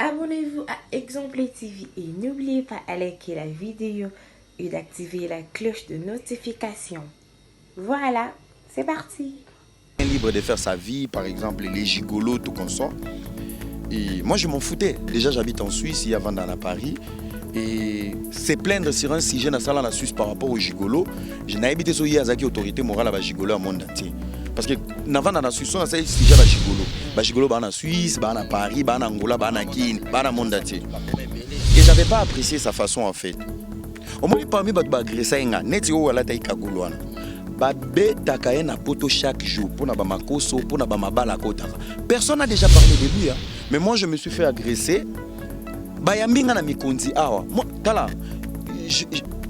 Abonnez-vous à Exemple TV et n'oubliez pas de liker la vidéo et d'activer la cloche de notification. Voilà, c'est parti. Libre de faire sa vie, par exemple les gigolos, tout comme ça. Et moi je m'en foutais. Déjà j'habite en Suisse, il y a Vandana à Paris. Et se plaindre sur un sujet dans la Suisse par rapport aux gigolos, je n'ai habité sur Yazaki autorité morale à la gigolo à monde entier. Parce que avant dans la Suisse, on a ces sujets à gigolo. Gigolo en Suisse, en Paris, en Angola, en Guinée, en monde entier. Et j'avais pas apprécié sa façon en fait. Au moins parmi les agressés, net yo ala taï kagoulouana. Babé takaye na poto chaque jour pour na bamakoso, pour na bamabala kotaka. Personne n'a déjà parlé de lui, hein. Mais moi je me suis fait agresser. Bayambinga na mikondi awa. Moi tala,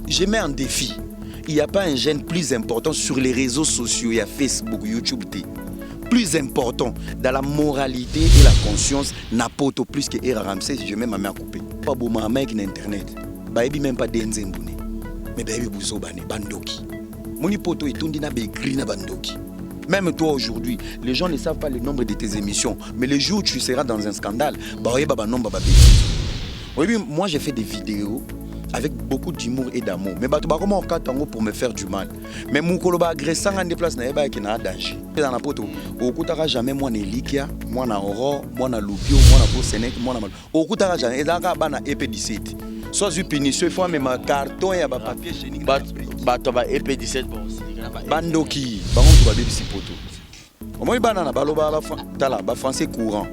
je mets en défi. Il n'y a pas un gène plus important sur les réseaux sociaux, il y a Facebook, YouTube, plus important dans la moralité et la conscience, n'a poto plus que Era Ramsey, je mets ma main à couper. Pas beau ma mec n'internet. Baby même pas d'enzembune. Mais baby bouzo bane bandoki. Moni poto et tundi na begri na bandoki. Même toi aujourd'hui, les gens ne savent pas le nombre de tes émissions, mais le jour où tu seras dans un scandale, bah ouais baba nombre baba. Oui, moi j'ai fait des vidéos avec beaucoup d'humour et d'amour. Mais tu vas comment on pour me faire du mal. Mais mon koloba agressant en déplace na eba qui na danger. Dans la poto, okutara jamais moi Nelikia, moi na Oro, moi na Lupio, moi na Bosenek, moi na mal. Okutara jamais ezaka bana EP17. Soit du punition, il faut même un carton et un papier chénique. Bato ba EP17 bon. Bandoki, bango tu vas bébé poto. Au moins banana baloba tala ba français courant.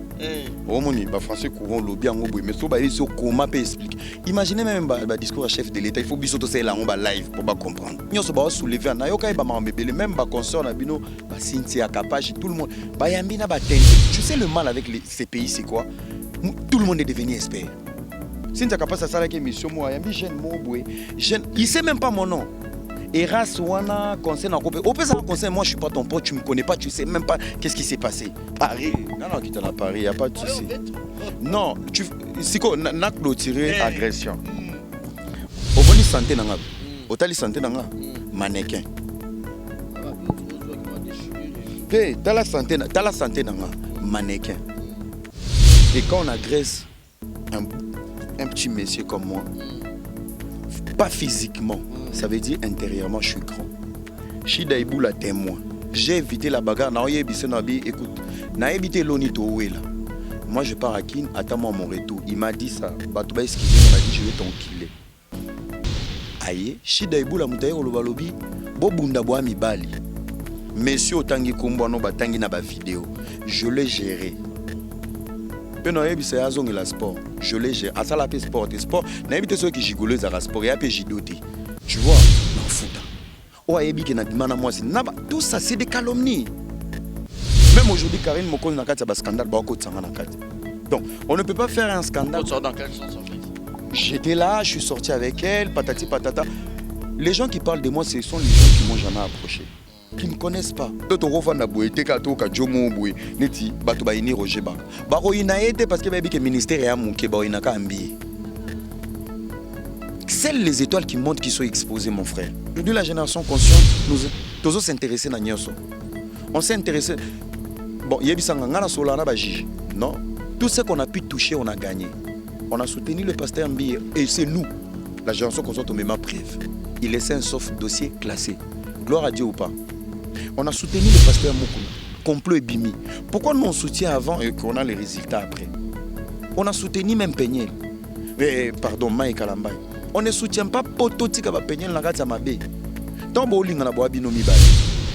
Au moins ba français courant lobby en oboui mais so ba iso comment peut expliquer. Imaginez même ba discours à chef de l'état, il faut biso to c'est là on va live pour ba comprendre. Nyo so ba soulever na yoka ba mambebele même ba consort na bino ba Cynthia Kapachi tout le monde ba yambina ba tente. Tu sais le mal avec ces pays c'est quoi? Tout le monde est devenu expert. Cynthia Kapachi ça la émission moi yambi jeune mo boy. Jeune, il sait même pas mon nom. Eras wana conseil na kopé. Au pesa conseil moi je suis pas ton pote, tu me connais pas, tu sais même pas qu'est-ce qui s'est passé. Paris. Non qui t'en a Paris, y a pas de souci. Non, tu siko na clôturer agression. Au boni santé nanga. Au tali santé nanga mannequin. Hey, t'as la santé nanga mannequin. Et quand on agresse un petit monsieur comme moi, pas physiquement, ça veut dire intérieurement je suis grand. Shida Iboula témoin. J'ai évité la bagarre. Écoute, n'a évité l'onito là. Moi je pars à Kin, attends-moi mon retour. Il m'a dit ça. Batouba excusez, il m'a dit je vais t'enquiler. Aïe, Shida Iboula moutaye olobalobi, bobunda boa mi bali. Monsieur Otangi Kumbono batangi na ba vidéo. Je l'ai géré. La sport, je l'ai géré. À ça la sport, sport. N'a évité ceux qui gigolent à sport et après jidoté. Tu vois, non fouta. Oh ayebi qui n'a dit mana moi c'est naba. Tout ça c'est des calomnies. Même aujourd'hui Karine Mokol n'a qu'à scandale bako tsanga na kati. Donc on ne peut pas faire un scandale. Dans quel sens en fait? J'étais là, je suis sorti avec elle, patati patata. Les gens qui parlent de moi, ce sont les gens qui m'ont jamais approché. Qui ne me connaissent pas. D'autres refont la bouée, tekato kajomo bouée, neti bato ba ini Roger Ba. Baro ina été parce que baby que ministère est à mon keba ina ka ambi. Celles les étoiles qui montrent qu'ils sont exposés mon frère. Aujourd'hui la génération consciente nous tous s'intéresser na nyoso. On s'est intéressé. Bon, yebisanga ngana solana ba jige. Non, tout ce qu'on a pu toucher, on a gagné. On a soutenu le pasteur Mbi et c'est nous la génération consciente au même preuve. Il laissait un sauf dossier classé. Gloire à Dieu ou pas. On a soutenu le pasteur Moukoula, complot et Bimi. Pourquoi nous on soutient avant et qu'on a les résultats après? On a soutenu même Peñel. Pardon, Maï Kalambay. On ne soutient pas Pototika Peñel Nagata Mabé. Tant bowling na boabino mi bali.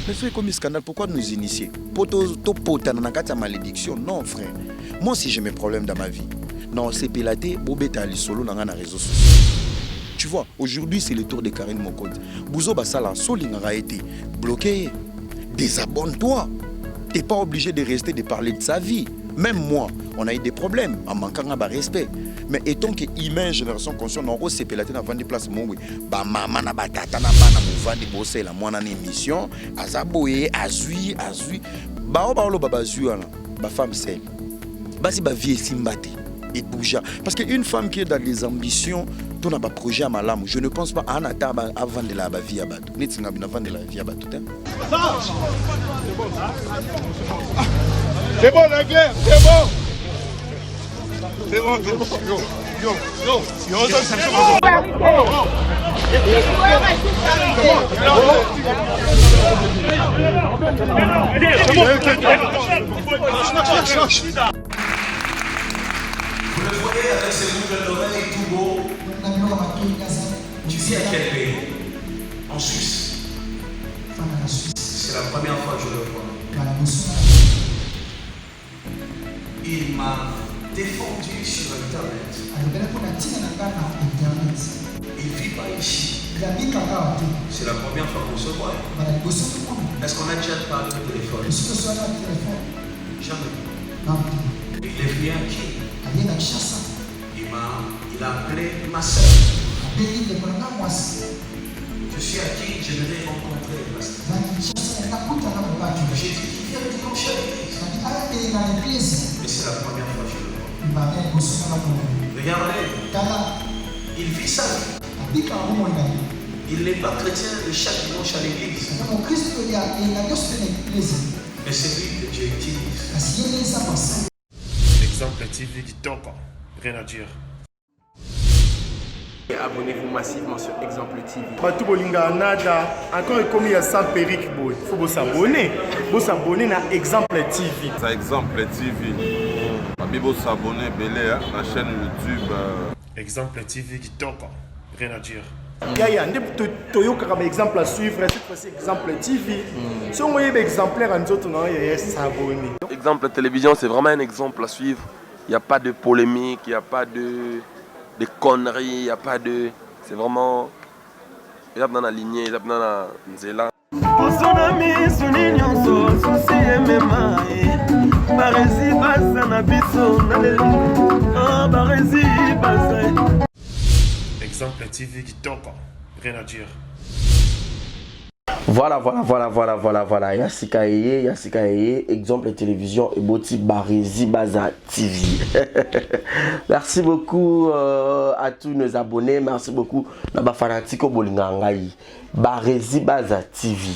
Mais c'est comme un scandale, pourquoi nous initier? Poto pota Nagata malédiction. Non frère. Moi aussi j'ai mes problèmes dans ma vie. Non, c'est pilaté, Bobeta Ali Solo dans les réseaux sociaux. Tu vois, aujourd'hui c'est le tour de Karine Mokonzi. Bouzo Basala, Soling a été bloqué. Désabonne-toi. Tu n'es pas obligé de rester de parler de sa vie. Même moi, on a eu des problèmes en manquant de respect. Mais étant que humain, génération consciente, on s'est pélaté dans des places. Bah maman na batata na bana mouvant de bosser la moi en émission. Azaboye, azui. Bah obalo baba zui ala. Bah femme seule. Bah si bah vie simbate et bouger. Parce qu'une femme qui est dans les ambitions. On a un projet à Malam. Je ne pense pas à un attendre avant de la vie à Batou. Avant de la vie à Batou. C'est bon la guerre, c'est bon. C'est bon. Yo, ça Vous le voyez avec ses boucles d'oreilles tout beau. Tu vis à quel pays? En Suisse. C'est la première fois que je le vois. Il m'a défendu sur Internet. Il ne vit pas ici. C'est la première fois qu'on se voit. Est-ce qu'on a déjà parlé au téléphone? Jamais. Il est venu à qui? Il a appelé ma soeur. Je suis à qui j'aimerais rencontrer ma soeur. J'ai dit qu'il vient de dimanche à l'église. Mais c'est la première fois que je le vois. Regardez, il vit ça. Il n'est pas chrétien de chaque dimanche à l'église. Mais c'est lui que Dieu utilise. Exemple TV qui toque, rien à dire. Abonnez-vous massivement sur Exemple TV. Batou bolinga nada encore comme il y a 100 perruques boy. Faut vous s'abonner. Vous s'abonner à Exemple TV. Ça Exemple TV. Abi vous s'abonner belé à la chaîne YouTube. Exemple TV qui toque, rien à dire. Yaya, toyoka comme exemple à suivre, cette fois-ci Exemple TV. Si on voyait exemplaire en autres, non, il y a s'abonner. Exemple télévision, c'est vraiment un exemple à suivre. Il n'y a pas de polémique, il n'y a pas de conneries, il n'y a pas de... C'est vraiment... Il y a dans la lignée, il y a dans la nzela. Exemple TV qui toque, rien à dire. Voilà. Yassika Eye, exemple télévision et Boti Barési Baza TV. Merci beaucoup à tous nos abonnés. Merci beaucoup à nos fanatiques Bolingangaï. Barési Baza TV.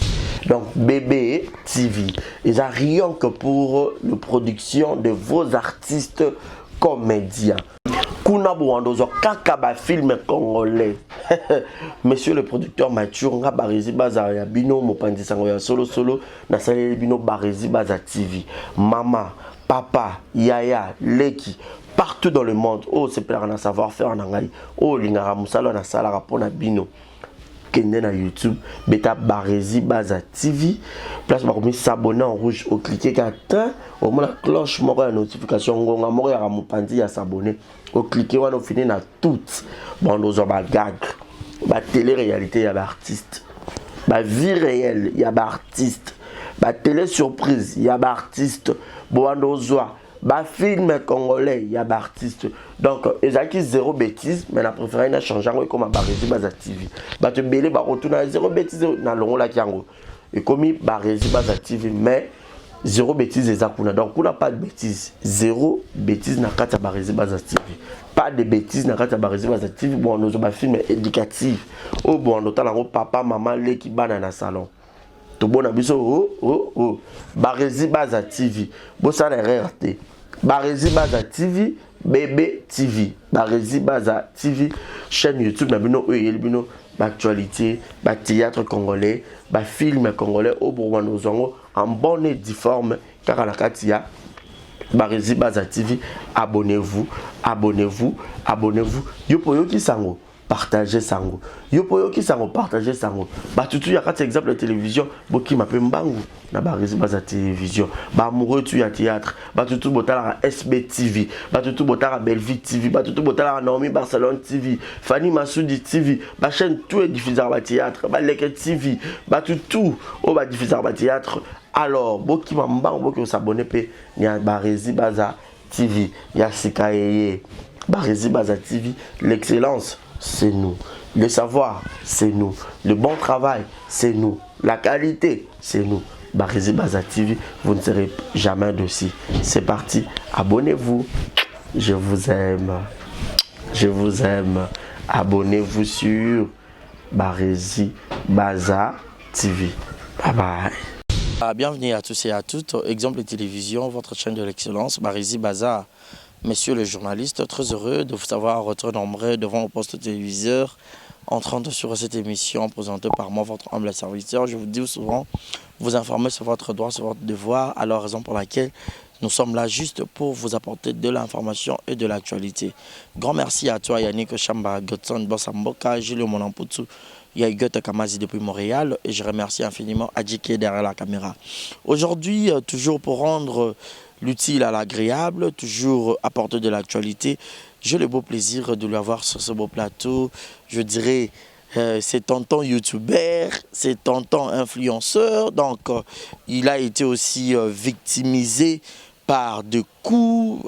Donc bébé TV. Ils ont rien que pour la production de vos artistes comédiens. Kuna Bouandozo Kakaba film congolais. Monsieur le producteur Mathieu nga Barési Baza ya bino mopandi sango ya solo na salé bino Barési Baza TV. Mama, papa, yaya, leki partout dans le monde. Oh c'est plein de savoir-faire en anglais. Oh lingara musalo na sala rapona bino. Kende na YouTube, beta Barési Baza TV. Place par comme s'abonner en rouge au cliquer qu'atteint au moins la cloche moko la notification ngonga moko ya mopandi ya s'abonner. Au cliquer on a fini na toutes. Bon nous on va gag. Ba télé-réalité ya ba artiste. Ba vie réelle ya ba artiste. Ba télé surprise ya ba artiste. Bon nous ba film congolais ya ba artiste. Donc ezaki zéro bêtise mais la préféré na changer comme Barési Baza TV. Ba te belé ba retourner zéro bêtise na longo la kiango. Et comme Barési Baza TV mais zéro bêtise ezakuna. Donc on n'a pas de bêtise. Zéro bêtise na kata Barési Baza TV. Pas de bêtises na kata Barési Baza TV. Bon nous ba film éducatif. Oh bon on tala papa maman les qui bana na salon. To bon abiso Barési Baza TV. Bo ça les RT. Barési Baza TV, bébé TV. Barési Baza TV, chaîne YouTube na bino bino actualité, ba théâtre congolais, ba film congolais au Bourgogne zongo en bonne et due forme car la katia Barési Baza TV, abonnez-vous. Yopo ki sango partagez sango. Yopo ki sango partagez sango. Ba tutu ya kati exemple télévision boki mape mbangu na Barési Baza télévision. Ba amoureux tu ya théâtre. Ba tutu botala SB TV. Ba tutu botala Bellevue TV. Ba tutu botala Naomi Barcelone TV. Fanny Massoudi TV. Ba chaîne tout est diffusé ba théâtre. Ba Leke TV. Ba tutu o ba diffusé ba théâtre. Alors boki mbangu boki s'abonner pe ni ya Barési Baza TV. Ya Sika Eye. Barési Baza TV, l'excellence, c'est nous. Le savoir, c'est nous. Le bon travail, c'est nous. La qualité, c'est nous. Barési Baza TV, vous ne serez jamais dessus. C'est parti, abonnez-vous. Je vous aime. Abonnez-vous sur Barési Baza TV. Bye bye. Bienvenue à tous et à toutes. Exemple télévision, votre chaîne de l'excellence, Barési Baza messieurs les journalistes, très heureux de vous avoir retrouvé nombreux devant le poste téléviseur en train de suivre cette émission présentée par moi, votre humble serviteur. Je vous dis souvent, vous informer sur votre droit, sur votre devoir, alors raison pour laquelle nous sommes là juste pour vous apporter de l'information et de l'actualité. Grand merci à toi Yannick Chamba, Godson Bossamboka, Gilles Monamputu, Yaïgot Kamazi depuis Montréal et je remercie infiniment Adjike derrière la caméra. Aujourd'hui, toujours pour rendre l'utile à l'agréable, toujours apporter de l'actualité, j'ai le beau plaisir de l'avoir sur ce beau plateau. Je dirais, c'est tonton youtubeur, c'est tonton influenceur, donc il a été aussi victimisé par de coups,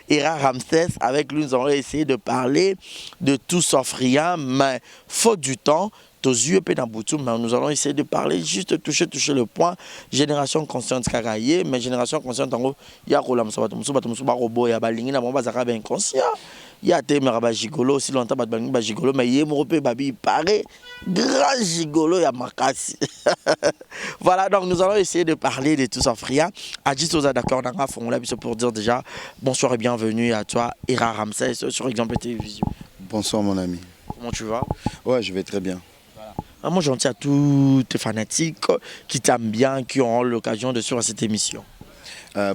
Ira Ramsès, avec lui nous allons essayer de parler de tout sauf rien, mais faute du temps, mais nous allons essayer de parler, juste toucher le point. Génération consciente kagaye, mais génération consciente en gros, il y a robot, il y a balingi na bomba zaka ben inconscient. Il y a des gigolo aussi longtemps ba gigolo, mais il y a mon babi paraît grand gigolo ya makasi. Voilà, donc nous allons essayer de parler de tout ça fria. Adjis aux d'accord dans formula pour dire déjà bonsoir et bienvenue à toi Ira Ramsès sur Exemple Télévision. Bonsoir mon ami. Comment tu vas? Ouais, je vais très bien. Moi, j'en tiens à tous tes fanatiques qui t'aiment bien, qui ont l'occasion de suivre cette émission.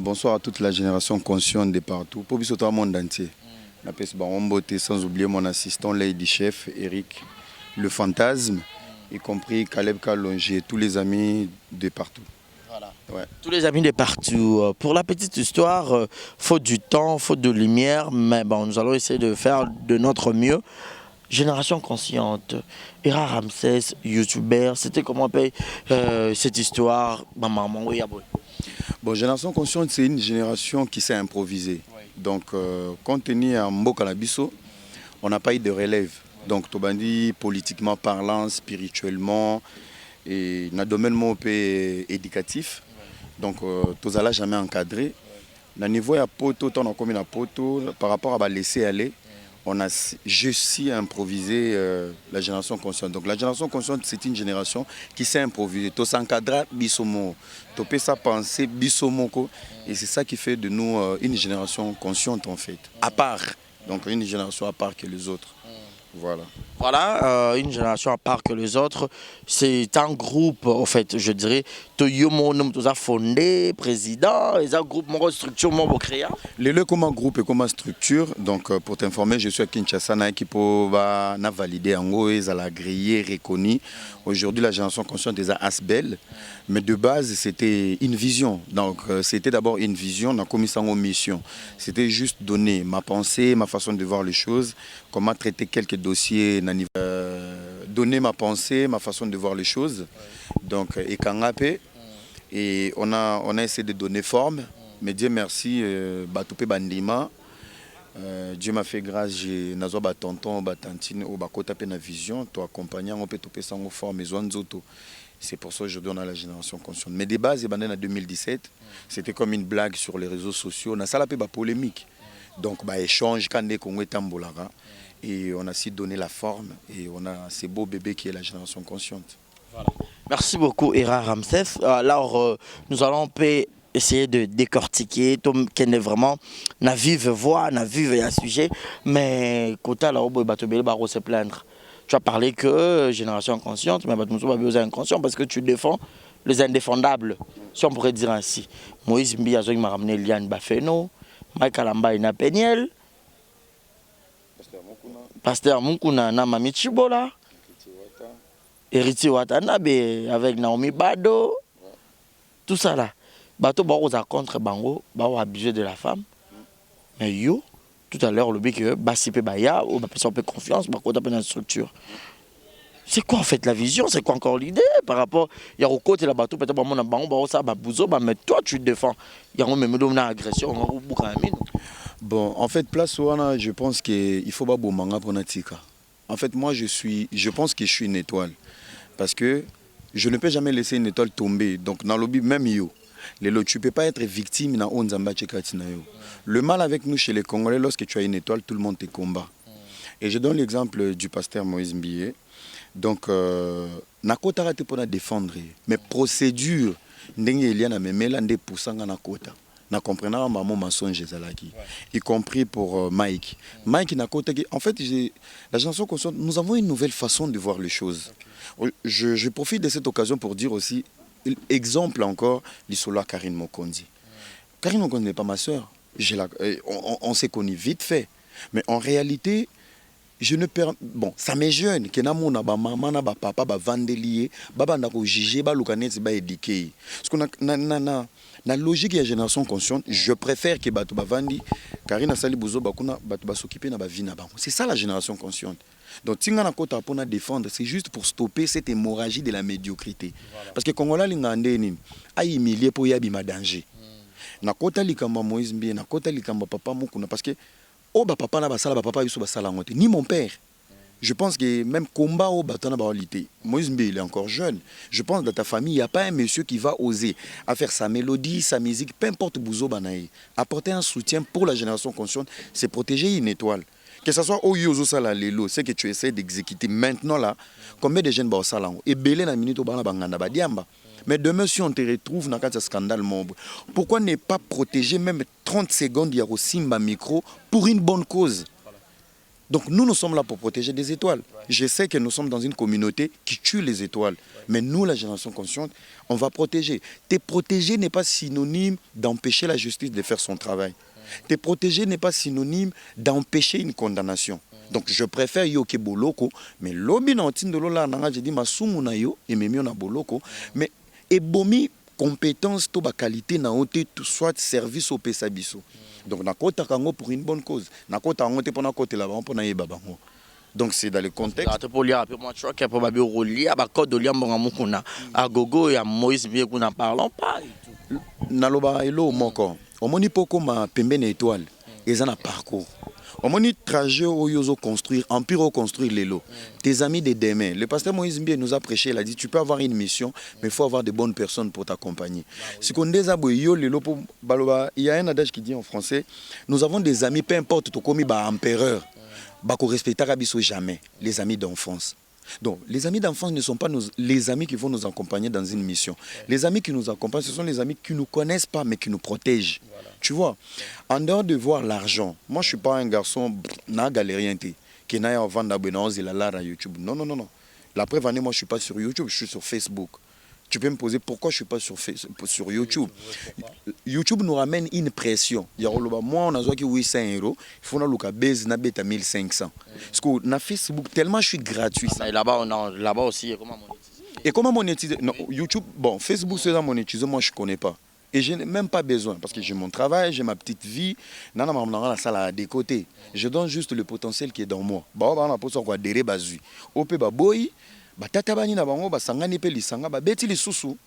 Bonsoir à toute la génération consciente de partout, pour tout le monde entier. Sans oublier mon assistant Lady Chef, Eric, le fantasme, y compris Caleb Kalonge, tous les amis de partout. Voilà. Ouais. Tous les amis de partout. Pour la petite histoire, faute du temps, faute de lumière, mais bon, nous allons essayer de faire de notre mieux. Génération consciente, Ira Ramsès, youtubeur, c'était comment cette histoire? Bon, génération consciente, c'est une génération qui s'est improvisée. Oui. Donc, compte tenu à Mbokalabiso, on n'a pas eu de relève. Donc, Tobandi, politiquement parlant, spirituellement, et dans le domaine éducatif. Donc, tous n'allons jamais encadré. Dans le niveau de poto, on a commis la poto, par rapport à laisser aller. On a juste improvisé la génération consciente. Donc la génération consciente, c'est une génération qui s'est improvisée. Tout s'encadra bisomo, tout peut sa pensée bisomoko, et c'est ça qui fait de nous une génération consciente en fait, à part. Donc une génération à part que les autres. Voilà. Voilà, une génération à part que les autres. C'est un groupe, en fait, je dirais, tout a fondé, président, et un groupe, mon structure, mon créa. Les deux comme groupe et comme structure, donc pour t'informer, je suis à Kinshasa, qui peut valider en haut, ils ont grillé, reconnu. Aujourd'hui, la génération consciente des Asbel, mais de base, c'était une vision. Donc, c'était d'abord une vision, on a commis ça en mission. C'était juste donner ma pensée, ma façon de voir les choses, comment traiter quelques dossiers, donner ma pensée, ma façon de voir les choses. Donc, et Kangapé, et on a essayé de donner forme, mais Dieu merci, Batoupe Bandima. Dieu m'a fait grâce, j'ai nazo tonton, tantine, au bakota pe na vision, to accompagnant, on peut topé sans forme, et zoto. C'est pour ça qu'aujourd'hui on a la génération consciente. Mais des bases, en 2017, c'était comme une blague sur les réseaux sociaux. On a ça la polémique. Donc, échange, quand les Congolais tambolara. Et on a aussi donné la forme. Et on a ces beaux bébés qui est la génération consciente. Voilà. Merci beaucoup, Ira Ramsès. Alors, nous allons essayer de décortiquer tout qui est vraiment na vive voix, na vive un sujet. Mais, côté là, on se plaindre. Tu as parlé que génération consciente, mais tu n'as pas inconscient parce que tu défends les indéfendables, si on pourrait dire ainsi. Moïse Mbiazo m'a ramené Liane Bafeno, Michael Amba Ina Peniel, Pasteur Mukuna na Mami Chibola, Héritier Watanabe avec Naomi Bado, tout ça là. Bato Baroza contre Bango, Bao abusé de la femme, mais yo. Tout à l'heure, le but que Bassipe Baya ou personne peu confiance, Bakoda dans la structure. C'est quoi en fait la vision? C'est quoi encore l'idée par rapport il y a au côté la bateau peut-être mon bango ça babouzo mais toi tu te défends. Il y a même une agression Bon, en fait place wana je pense que il faut pas bomanga pour natika. En fait moi je pense que je suis une étoile parce que je ne peux jamais laisser une étoile tomber. Donc dans le but même yo tu ne peux pas être victime na onzamba tchekatina yo. Le mal avec nous chez les Congolais, lorsque tu as une étoile, tout le monde te combat. Et je donne l'exemple du pasteur Moïse Mbié. Donc, na kota rate pour défendre, mais procédure, ndenge eliana memela nde poussanga na kota. na comprenant maman mensonge ezalaki, y compris pour Mike. Mike n'a côté en fait la chanson consciente, nous avons une nouvelle façon de voir les choses. Je profite de cette occasion pour dire aussi exemple encore l'Isola Karine Mokondi. Karine Mokondi n'est pas ma soeur. On s'est connus vite fait, mais en réalité je ne perds bon ça me jeune que na mona ba maman na ba papa ba vandelier baba na ko juger ba lukanetse ba éduquer parce qu'on a na logique ya génération consciente je préfère que bato ba vandi Karina sali buzo ba kuna bato ba s'occuper na ba vie na bango c'est ça la génération consciente. Donc tinga na kota pour na défendre c'est juste pour stopper cette hémorragie de la médiocrité parce que Congolais lingande nini ay humilier pour yabima danger na kota likamba Moïse Mbie na kota likamba papa mukuna parce que oh bah papa na basala ba papa biso basala ngote ni mon père. Je pense que même combat au batana baolité. Moïse Mbie il est encore jeune. Je pense que dans ta famille il y a pas un monsieur qui va oser à faire sa mélodie, sa musique, peu importe bouzo banaï. Apporter un soutien pour la génération consciente, c'est protéger une étoile. Que ce soit au yozo sala lelo, c'est que tu essaies d'exécuter maintenant là combien de jeunes ba sala et belé na minute bana banganda ba diamba. Mais demain, si on te retrouve dans un scandale, pourquoi ne pas protéger même 30 secondes de Simba micro pour une bonne cause? Donc nous sommes là pour protéger des étoiles. Je sais que nous sommes dans une communauté qui tue les étoiles. Mais nous, la génération consciente, on va protéger. Te protéger n'est pas synonyme d'empêcher la justice de faire son travail. Te protéger n'est pas synonyme d'empêcher une condamnation. Donc je préfère yoke boloko, mais lobi na otindolo la nanga je dis masumu na yo et memio na boloko, mais et bomi compétence to ba qualité na ote soit service au pesabiso. Donc na kota kango pour une bonne cause. Na kota kango te pona côté là pour na yeba bango. Donc c'est dans le contexte. Tu peux lire un peu moi tu vois qu'il y a probablement relier ba code de liambonga mukuna agogo ya Moïse Mbie kuna parlons pas et tout. Na loba elo moko. Omoni poko ma pembene étoile. Ezana parcours. Au moins, trajet au Yozo construire, empire au construire les lots. Tes amis de demain. Le pasteur Moïse Mbie nous a prêché, il a dit tu peux avoir une mission, mais il faut avoir de bonnes personnes pour t'accompagner. Ce qu'on dit, il y a un adage qui dit en français nous avons des amis, peu importe, tu commis empereur, qu'on respectera jamais, les amis d'enfance. Donc, les amis d'enfance ne sont pas les amis qui vont nous accompagner dans une mission. Les amis qui nous accompagnent, ce sont les amis qui ne nous connaissent pas, mais qui nous protègent. Tu vois, en dehors de voir l'argent, moi je ne suis pas un garçon galérien qui n'a pas vendre YouTube. Non, non, non, non. La preuve, moi je ne suis pas sur YouTube, je suis sur Facebook. Tu peux me poser pourquoi je ne suis pas sur YouTube. YouTube nous ramène une pression. Moi, on a 800 €, il faut que base na bête à 1500. Parce que na Facebook, tellement je suis gratuit. Et là-bas aussi, comment monétiser? Et comment monétiser? Non, YouTube, bon, Facebook, c'est ça monétiser, moi je ne connais pas. Et je n'ai même pas besoin, parce que j'ai mon travail, j'ai ma petite vie. La salle à des côtés. Je donne juste le potentiel qui est dans moi. Batata bani na bango basangani pe lisanga ba beti lisusu.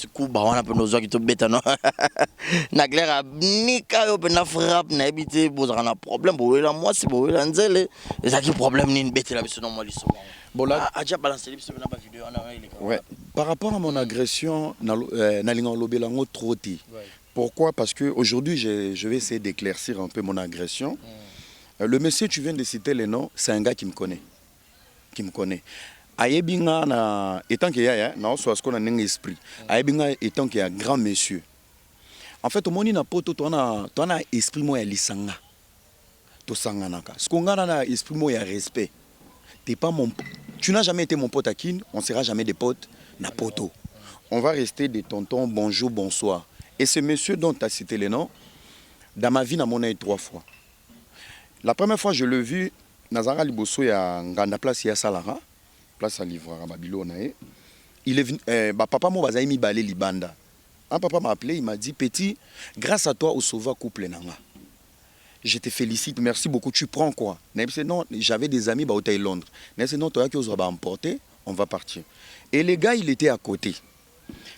Siku ba wana pe nozo ki to beta no. Na clair nika yo pe na frappe na habité bozaka na problème bo wela moi si bo wela nzele ezaki problème ni beti la biso no mo liso. Bon là aja balancer biso na ba vidéo na ouais, par rapport à mon agression na linga lobela ngo troti. Pourquoi? Parce que aujourd'hui je vais essayer d'éclaircir un peu mon agression. Le monsieur tu viens de citer les noms, c'est un gars qui me connaît. Ayebinga na étant qu'il y a na so asko na nenge esprit. Ayebinga étant qu'il y a grand monsieur. En fait au moni na poto to na esprit mo ya lisanga. To sanganaka. Ce qu'on a na esprit mo ya respect. T'es pas mon tu n'as jamais été mon pote à Kin, on sera jamais des potes na poto. On va rester des tontons bonjour bonsoir. Et ce monsieur dont tu as cité les noms dans ma vie n'a mon 3 fois. La première fois je l'ai vu Nazara liboso ya nganda place ya Salara, place à Livrara Babilo nae. Il est venu papa mo bazai mi balé libanda. Un papa m'a appelé, il m'a dit petit, grâce à toi au sauva couple nanga. Je te félicite, merci beaucoup, tu prends quoi? Non, j'avais des amis au Thaïlande. Londres. Non, toi qui os emporter, on va partir. Et les gars, il était à côté.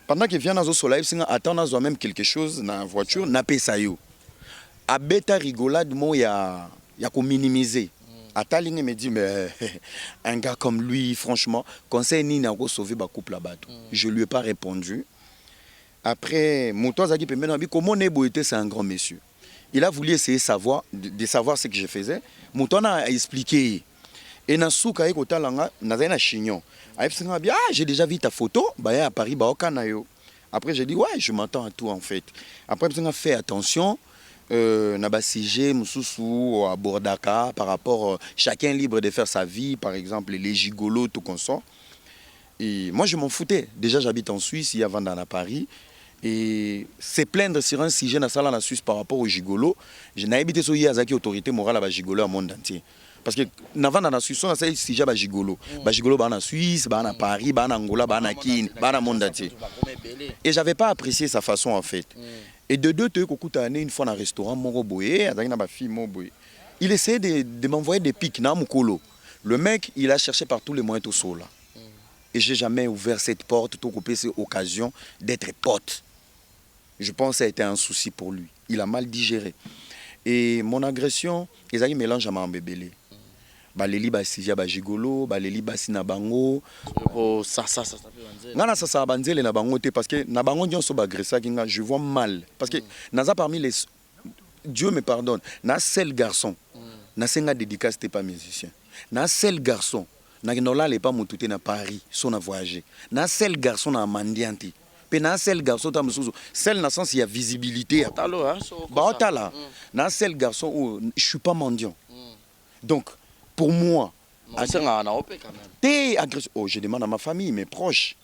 Pendant qu'il vient dans le soleil, il attend même quelque chose dans la voiture, n'a pas ça yo. À bêta rigolade mo ya ko minimiser. Atalingue me dit, mais un gars comme lui, franchement, conseil ni n'a pas sauvé ma couple là-bas. Je ne lui ai pas répondu. Après, mon toit Zaki Pembe, comment Nebo était, c'est un grand monsieur. Il a voulu essayer de savoir ce que je faisais. Mon toit a expliqué. Et dans ce cas, il a un chignon. Ah, j'ai déjà vu ta photo, à Paris, Après, j'ai dit, ouais, je m'attends à tout en fait. Après, on a fait attention. On a sujet Moussoussou à Bordaka par rapport chacun libre de faire sa vie, par exemple les gigolos, tout comme ça. Et moi, je m'en foutais. Déjà, j'habite en Suisse, il y a Vandana à Paris. Et c'est plaindre sur un sujet dans la Suisse par rapport aux gigolos. Je n'ai habité sur Yazaki, autorité morale à la gigolo au monde entier. Parce que dans la Suisse, on a un sujet à gigolo. Gigolo, en Suisse, en Paris, en Angola, en Kine, dans le monde entier. Et je n'avais pas apprécié sa façon en fait. Et de deux, une fois dans un restaurant, il essayait de m'envoyer des pics dans mon colo. Le mec, il a cherché par tous les moyens tout seul. Et je n'ai jamais ouvert cette porte, tout coupé cette occasion d'être pote. Je pense que ça a été un souci pour lui. Il a mal digéré. Et mon agression, ils ont un mélange à ma bébélé. Baleli basija ba gigolo, baleli basi na bango. Ça Ngana ça banzele na bango te parce que na bango nyon so ba agressa kinga, je vois mal parce que naza parmi les Dieu me pardonne, na seul garçon. Na senga dédicace t'es pas musicien. Na seul garçon, na nola le pas mutute na Paris, son a voyagé. Na seul garçon na mandianti. Pe na seul garçon ta musuzu. Seul na sens il y a visibilité. Ba otala. Na seul garçon où je suis pas mendiant. Donc pour moi, je demande à ma famille, mes proches.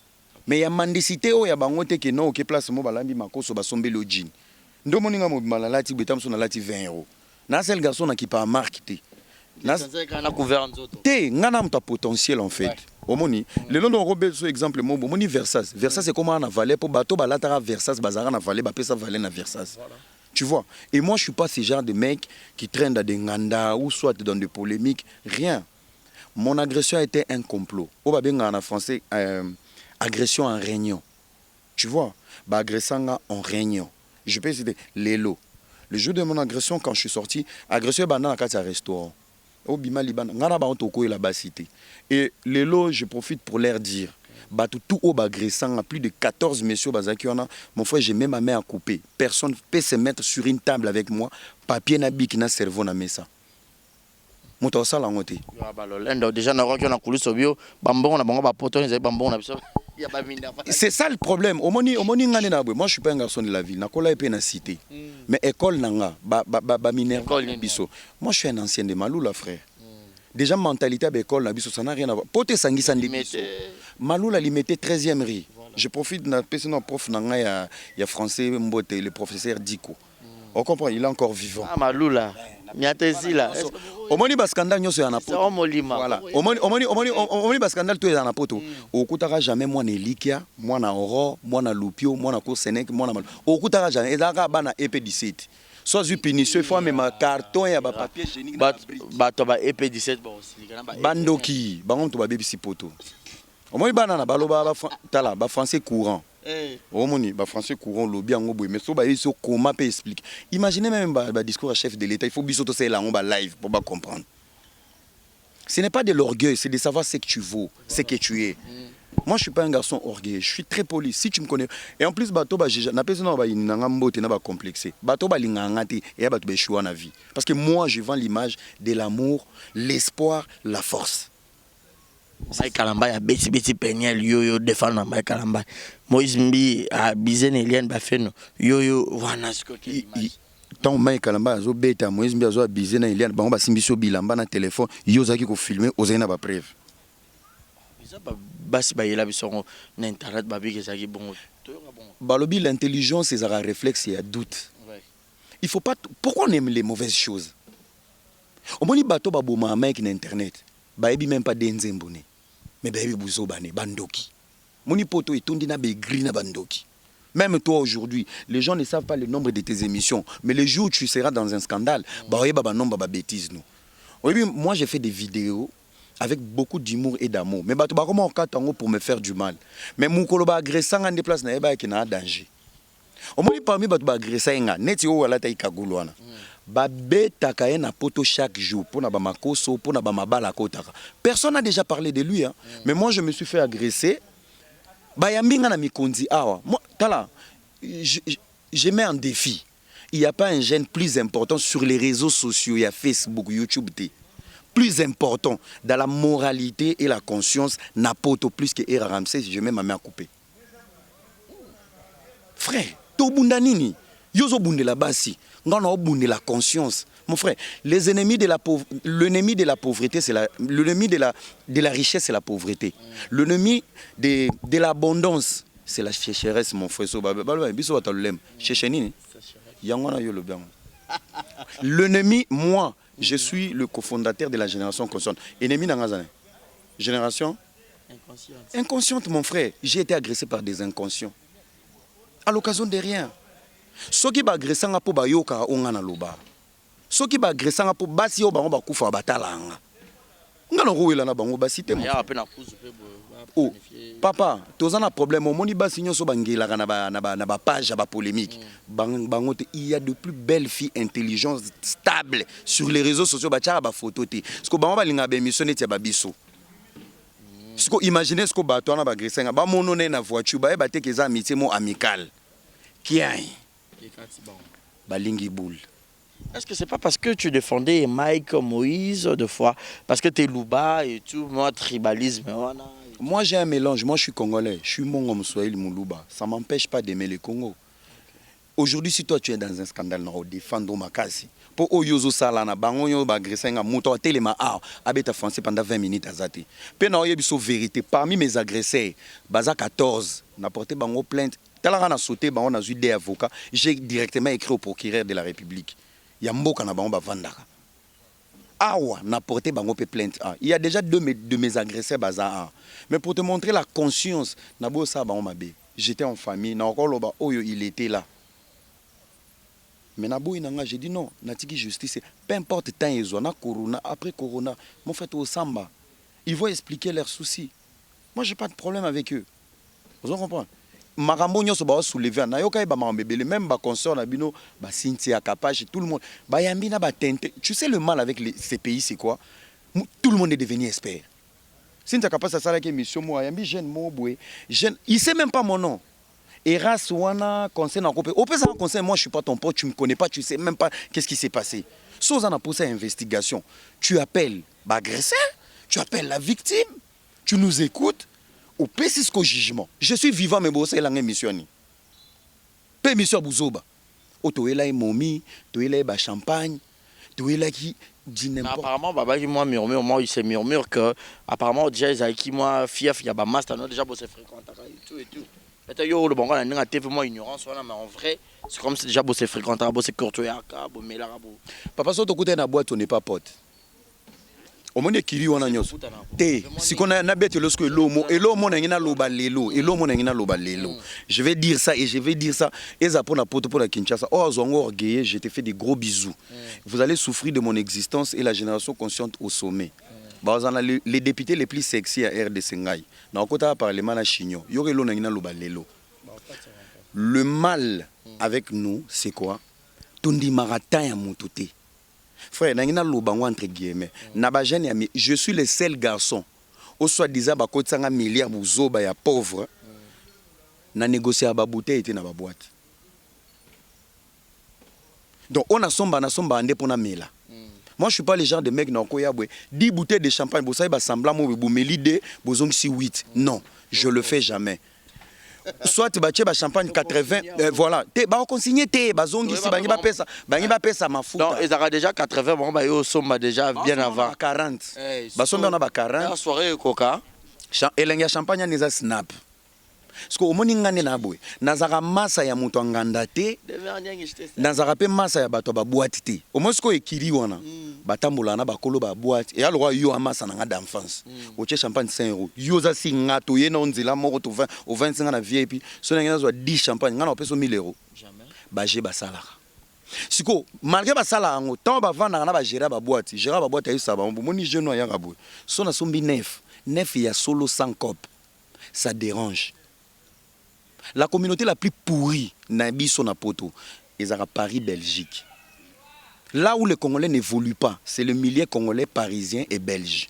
Mais il y a mendicité, il y a bangote qui non, qui place mo balambi makoso basombe le jean. Ndo moninga mo malalati betam so na lati 20 €. Na seul garçon qui pas marqué. Té ngana mta potentiel en fait. Omoni, le long de robel so exemple mo moni Versas. Versas c'est comment on a valé pour bateau balatara Versas bazara na valé ba pesa valé na Versas. Tu vois. Et moi, je ne suis pas ce genre de mec qui traîne dans des nganda ou soit dans des polémiques. Rien. Mon agression a été un complot. On va bien en français, agression en réunion. Tu vois. Agression en réunion. Je peux citer Lélo. Le jour de mon agression, quand je suis sorti, agression dans un restaurant. Au Bima Liban, et Lélo, je profite pour leur dire. Tout au agressant, plus de 14 messieurs bazakiona. Mon frère, j'ai même ma main à couper. Personne ne peut se mettre sur une table avec moi. Papier n'a bic n'a cerveau n'a mis ça. Mon tour ça la montée. Déjà, on a coulé sur bio. Bambon, on a bon bapoto, on a bambon, c'est ça le problème. Moi, je suis pas un garçon de la ville. Nakola est na cité. Mais école nanga, moi, je suis un ancien de Maloula, frère. Déjà, mentalité à l'école, ça n'a rien à voir. Pote sangi sandi biso. Maloula limité 13e riz. Je profite de notre prof, il y a français, le professeur Diko. On comprend, il est encore vivant. Ah, Maloula. Miatesi là. Omoni baskandal nyoso ya na poto. Voilà. Omoni baskandal to ya na poto. Okutaka jamais moi na Elikia, moi na Oro, moi na Lupio, moi na Kosenek, moi na Mal. Okutaka jamais ezaka bana EP17. Soit du punition, il faut même carton et ba papier génique. Bato ba EP17 ba aussi. Bandoki, bango to ba baby si poto. Omoni bana na baloba tala ba français courant. Omoni ba français courant lobby en boy mais so ba iso comment peut expliquer. Imaginez même ba discours à chef de l'État, il faut biso to c'est là on ba live pour pas comprendre. Ce n'est pas de l'orgueil, c'est de savoir ce que tu vaux, ce que tu es. Moi je suis pas un garçon orgueilleux, je suis très poli. Si tu me connais et en plus bato ba na pesa na ba inanga mbote na ba complexé. Bato ba linganga te et bato be choix na vie. Parce que moi je vends l'image de l'amour, l'espoir, la force. Mike Kalamba ya beti penyel yo défendre Mike Kalamba. Moïse Mbi a bizen Eliane Bafeno yo wana skoki image. Tant Mike Kalamba zo beta Moïse Mbi zo bizen Eliane bango ba simbiso bilamba na téléphone yo zaki ko filmer ozena ba preuve. Bisa basi ba yela bisongo na internet ba biki zaki bongo. Balobi l'intelligence c'est un réflexe et un doute. Il faut pas pourquoi on aime les mauvaises choses. Au moni bato ba boma Mike na internet. Baebi même pas d'enzembone. Mais baebi bouzo bane bandoki. Moni poto etondi na be gris na bandoki. Même toi aujourd'hui, les gens ne savent pas le nombre de tes émissions, mais le jour où tu seras dans un scandale, bah oyeba ba nombre ba bêtises nous. Oui, moi j'ai fait des vidéos avec beaucoup d'humour et d'amour, mais bato ba comment on katango pour me faire du mal. Mais mon koloba agressant en déplace na eba ki na danger. Au moins parmi bato ba agressant nga neti o wala ta ikagulwana. Babetaka na poto chaque jour pour na ba makoso pour na ba mabala kotaka. Personne n'a déjà parlé de lui hein. Mais moi je me suis fait agresser. Ba yambinga na mikondi awa. Moi tala je mets en défi. Il n'y a pas un gène plus important sur les réseaux sociaux, il y a Facebook, YouTube plus important dans la moralité et la conscience na poto plus que Era Ramsey, je mets ma main à couper. Frère, tobunda nini? Yozo bunde la basi. Ngana bunde la conscience. Mon frère, les ennemis de la l'ennemi de la pauvreté, c'est l'ennemi de la richesse, c'est la pauvreté. L'ennemi de l'abondance, c'est la sécheresse, mon frère. L'ennemi, moi, je suis le cofondateur de la génération consciente. Ennemi dans génération inconsciente, mon frère. J'ai été agressé par des inconscients. À l'occasion de rien. Ceux qui agressent un peu bayoka ongana loba. Ceux qui agressent un peu basi o bango bakufa batalanga. Ngana roela na bango basite mo. Oh, papa, tozana un problème au moni basi nyoso bangela na ba page ba polémique. Bango il y a de plus belles filles intelligentes, stables sur les réseaux sociaux ba tia ba photo te. Parce que bango balinga ba émission ne tia ba biso. Parce que imaginez ce que bato na ba agresser ba monone na voiture ba te keza amitié mo amical. Qui a Balingi boule. Est-ce que c'est pas parce que tu défendais Mike Moïse de fois, parce que tu es Louba et tout, moi tribalisme. Moi j'ai un mélange, moi je suis congolais, je suis Mongo Mswahili Moulouba. Ça ne m'empêche pas d'aimer le Congo. Aujourd'hui si toi tu es dans un scandale, non, défendre Makasi. Pour Oyozo Salana, Bango yo bagresser nga moto telema abeta français pendant 20 minutes azati. Pe na oyebiso vérité parmi mes agresseurs, baza 14, n'a porté bango plainte. Talara na sauté bango na des avocats, j'ai directement écrit au procureur de la République. Yamboka na bango ba vandaka. Awa n'a porté bango pe plainte. Il y a déjà deux de mes agresseurs baza. Mais pour te montrer la conscience, na bo sa bango mabe. J'étais en famille, na encore loba oyo il était là. Mais Nabo Inanga, j'ai dit non, Natiki justice, peu importe temps ils ont, corona, après corona, mon fait au samba, ils vont expliquer leurs soucis. Moi, j'ai pas de problème avec eux. Vous comprenez? Marambo nyoso ba soulever na yoka ba mambebele même ba consort na bino ba Cynthia Kapache tout le monde ba yambi na ba tente. Tu sais le mal avec ces pays c'est quoi? Tout le monde est devenu expert. Cynthia Kapache ça là qui mission moi yambi jeune mo boé jeune il sait même pas mon nom. Eras wana conseil na kopé. Au plus ça conseil moi je suis pas ton pote, tu me connais pas, tu sais même pas qu'est-ce qui s'est passé. Sans en posé investigation, tu appelles l'agresseur, tu appelles la victime, tu nous écoutes. Au pesisco jugement. Je suis vivant mais bossa la mission ni. Pe mission buzoba. O toela e momi, toela ba champagne, toela qui dit n'importe. Apparemment baba qui moi murmure, moi il se murmure que apparemment déjà ils qui moi fief il y a ba master déjà bossé fréquente et tout et tout. Maintenant yo le bon gars na TV moi ignorance voilà mais en vrai c'est comme si déjà bossé fréquente, bossé courtoyaka, bo melarabo. Papa so to côté na boîte on n'est pas pote. Au monde kiri wana nyoso te si qu'on a bête lorsque l'homo et l'homo n'engina loba lelo et l'homo n'engina loba lelo je vais dire ça et je vais dire ça et ça pour la poto pour la Kinshasa oh zongo orgueilleux je te fais des gros bisous vous allez souffrir de mon existence et la génération consciente au sommet bah les députés les plus sexy à RDC ngai na kota parlement na chignon yore lo n'engina loba lelo le mal avec nous c'est quoi tondi maratin ya mututé. Frère, entre guillemets, je suis le seul garçon au soi-disant bakotsanga milliard buzoba ya pauvre na négocier ba bouteille était na ba boîte. Donc on a somba ande pour na mela. Moi je suis pas le genre de mec na koya bwe 10 bouteilles de champagne bo ça ba semblant mo bo melide bozong si 8. Non, je le fais jamais. Soit tu bâtis champagne 80 voilà te ba consigner te bazongi si bangi ba pesa mafuta donc ils aura déjà 80 bon ba yo somba déjà bien avant 40 ba somba na ba 40 la soirée coca elenga champagne neza snap parce que au moni ngane na boy nazaka massa ya muto nganda te nazaka pe massa ya bato ba boîte te au moins ko ekiri wana batambola na bakolo ba boîte et alors yo amassa na d'enfance o che champagne 5 euros yo za singa to yena onzela moko to 20 au 25 na VIP so na ngana zo 10 champagne ngana opeso 1000 euros jamais ba je basala siko malgré basala ngo tant ba vanda na ba gérer ba boîte ayi sa ba moni jeune ya ngabo so na sombi neuf ya solo sans cop ça dérange. La communauté la plus pourrie, Nabiso Napoto, est à Paris, Belgique. Là où les Congolais n'évoluent pas, c'est le milieu congolais, parisien et belge.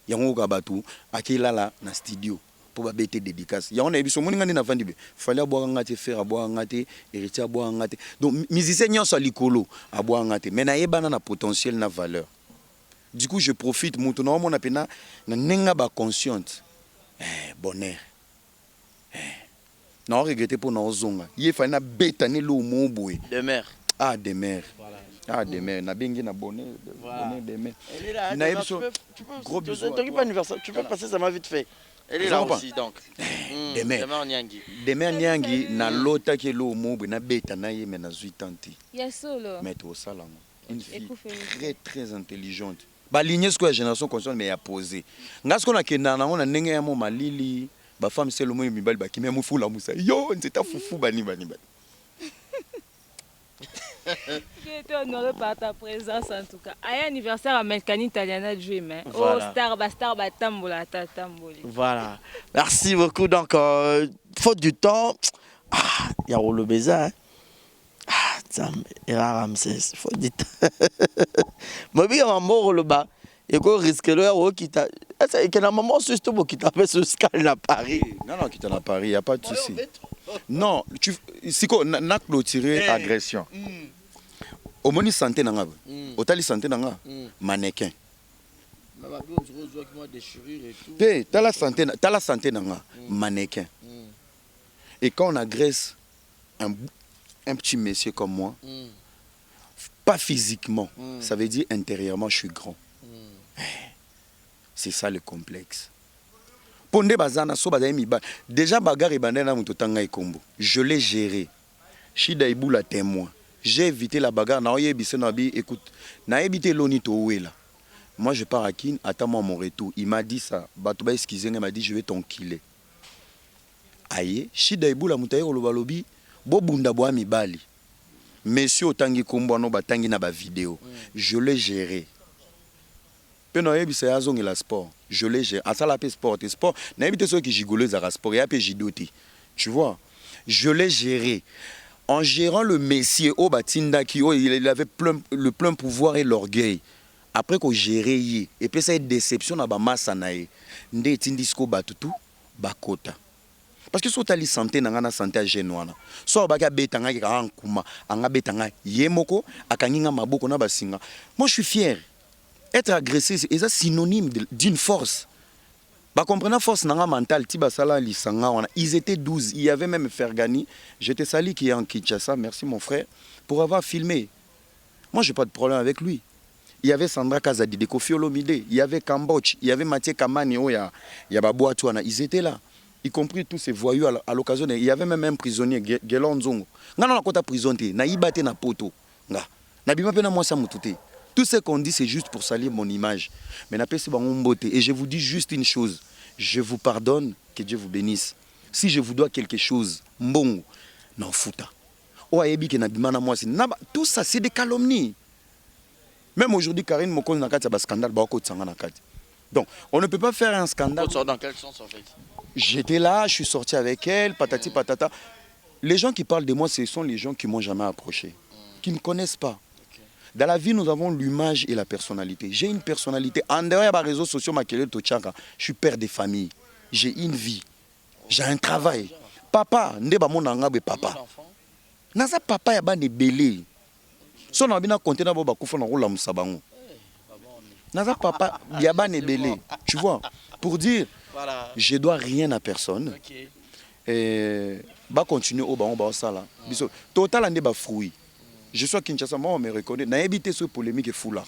Il y a un gabatou, qui est là, dans le studio, pour bêter dédicace. Il y a un émission, il fallait boire un gâté, faire boire un gâté, hériter à boire un gâté. Donc, musiciens sont l'écolo à boire un gâté. Mais il y a un potentiel, une valeur. Du coup, je profite, maintenant, mon appel, n'a pas consciente. Bonheur. Non, regretter pour nos zonga. Il fallait bétaner le mot boy. De mer. Ah, des mers. Voilà. Ah, des mers. Na bengi na bonnet. Bonnet des mers. Elle est là. Tu peux, gros bisous. Tu peux passer, ça m'a vite fait. Elle est là aussi, donc. Des mers. Des mers nyangi na lota ke lo mot boy na bétana ye mais na zuitanti. Yasolo. Mais au salon. Une fille très très intelligente. Ba lignée ce que la génération consciente mais a posé. Ngas qu'on a kenana on a ndenge ya mo malili. Ba femme c'est le mot mibali ba kimia mu fula musa. Yo, nzeta fufu bani. J'ai été honoré par ta présence en tout cas. À anniversaire américain Italiana Dream. Voilà. Oh, star batambola tatamboli. Voilà. Merci beaucoup. Donc, faute du temps, il y a le baiser. Hein? Era Ramsès. Faute du temps. Mais bien, on mort le bas. Et qu'on risque le héros qui t'a. Et qu'il y a un moment, c'est tout qui t'a fait ce scandale à Paris. Non, qui t'en a Paris, il n'y a pas de souci. Non, si on a clôturé agression. Au moins, santé n'a pas. Au tali santé n'a pas. Mannequin. T'as la santé n'a pas. Mannequin. Et quand on agresse un petit monsieur comme moi, pas physiquement, ça veut dire intérieurement, je suis grand. C'est ça le complexe. Ponde bazana so bazai mi ba. Déjà bagarre bandé na muto tanga ikombo. Je l'ai géré. Shida Iboula témoin. J'ai évité la bagarre na oyebise na bi écoute. Na évité loni to wela. Moi je pars à Kin, attends-moi mon retour. Il m'a dit ça. Batouba excusez, il m'a dit je vais t'enquiller. Aye, Shida Iboula mutaye lo balobi, bo bunda bo mibali. Monsieur otangi kombo no batangi na ba vidéo. Je l'ai géré. La sport. Je l'ai géré. À ça la sport et sport. N'habite ceux qui gigolent à sport et à jidoté. Tu vois. Je l'ai géré. En gérant le messier au Batinda qui il avait le plein pouvoir et l'orgueil. Après qu'on géré et puis ça une déception à Bamassa nae. Ndé tindisco batutu bakota. Parce que si tu as la santé, tu as la santé à Genoana. Si tu as la santé, tu as la santé. Moi, je suis fier. Être agressé, c'est synonyme d'une force. Bah, comprenez la force mentale, ils étaient 12. Il y avait même Fergani. J'étais Sali qui est en Kinshasa, merci mon frère, pour avoir filmé. Moi, je n'ai pas de problème avec lui. Il y avait Sandra Kazadi, de Kofi Olomide, il y avait Kamboch, il y avait Mathieu Kamani, il y avait Boatouana. Ils étaient là. Y compris tous ces voyous à l'occasion. Il y avait même un prisonnier, Gelon Zongo. Non, non, non, prisonnier. Na ibate na poto. Na bima pena moi ça moutoute. Tout ce qu'on dit, c'est juste pour salir mon image. Mais na pesi bango mbote. Et je vous dis juste une chose. Je vous pardonne, que Dieu vous bénisse. Si je vous dois quelque chose, mbongo, non fouta. Oayebi ke na bima na moi tout ça, c'est des calomnies. Même aujourd'hui, Karine Mokon na kati ya scandale ba ko tsanga na kati. Donc, on ne peut pas faire un scandale. Dans quel sens en fait? J'étais là, je suis sorti avec elle, patati patata. Les gens qui parlent de moi, ce sont les gens qui ne m'ont jamais approché, qui ne me connaissent pas. Dans la vie, nous avons l'image et la personnalité. J'ai une personnalité. En dehors des réseaux sociaux, je suis père de famille. J'ai une vie. J'ai un travail. Papa, ndeba mon angabe papa. Naza papa ya ba ne belé. So na bina compter na boba kufa na rola musabango. Naza papa ya ba ne belé. Tu vois, pour dire voilà. Je dois rien à personne. Okay. Et bah continuer au bas ça là. Total ande ba fruit. Je suis à Kinshasa, moi on me reconnaît. Na éviter ce polémique et fou là.